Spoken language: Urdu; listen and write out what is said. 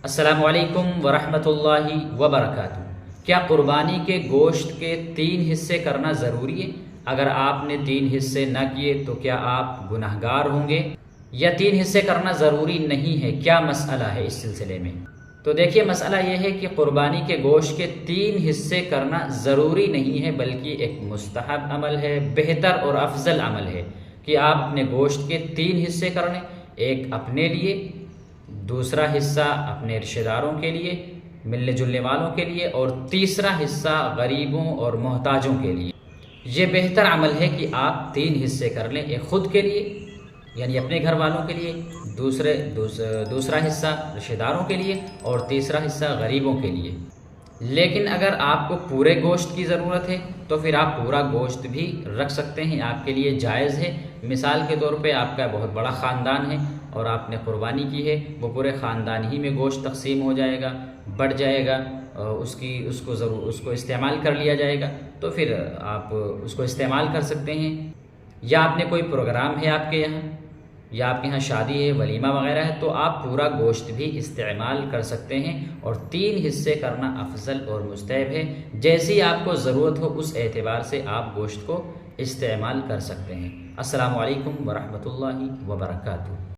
السلام علیکم ورحمۃ اللہ وبرکاتہ۔ کیا قربانی کے گوشت کے 3 حصے کرنا ضروری ہے؟ اگر آپ نے 3 حصے نہ کیے تو کیا آپ گناہگار ہوں گے، یا 3 حصے کرنا ضروری نہیں ہے؟ کیا مسئلہ ہے اس سلسلے میں؟ تو دیکھیے، مسئلہ یہ ہے کہ قربانی کے گوشت کے 3 حصے کرنا ضروری نہیں ہے، بلکہ ایک مستحب عمل ہے، بہتر اور افضل عمل ہے کہ آپ اپنے گوشت کے 3 حصے کر لیں، ایک اپنے لیے، دوسرا حصہ اپنے رشتہ داروں کے لیے، ملنے جلنے والوں کے لیے، اور تیسرا حصہ غریبوں اور محتاجوں کے لیے۔ یہ بہتر عمل ہے کہ آپ 3 حصے کر لیں، ایک خود کے لیے یعنی اپنے گھر والوں کے لیے، دوسرا حصہ رشتہ داروں کے لیے، اور تیسرا حصہ غریبوں کے لیے۔ لیکن اگر آپ کو پورے گوشت کی ضرورت ہے تو پھر آپ پورا گوشت بھی رکھ سکتے ہیں، آپ کے لیے جائز ہے۔ مثال کے طور پہ آپ کا بہت بڑا خاندان ہے اور آپ نے قربانی کی ہے، وہ پورے خاندان ہی میں گوشت تقسیم ہو جائے گا، بڑھ جائے گا، اس کو استعمال کر لیا جائے گا، تو پھر آپ اس کو استعمال کر سکتے ہیں۔ یا آپ نے کوئی پروگرام ہے آپ کے یہاں، یا آپ کے یہاں شادی ہے، ولیمہ وغیرہ ہے، تو آپ پورا گوشت بھی استعمال کر سکتے ہیں، اور 3 حصے کرنا افضل اور مستحب ہے۔ جیسی آپ کو ضرورت ہو اس اعتبار سے آپ گوشت کو استعمال کر سکتے ہیں۔ السلام علیکم ورحمۃ اللہ وبرکاتہ۔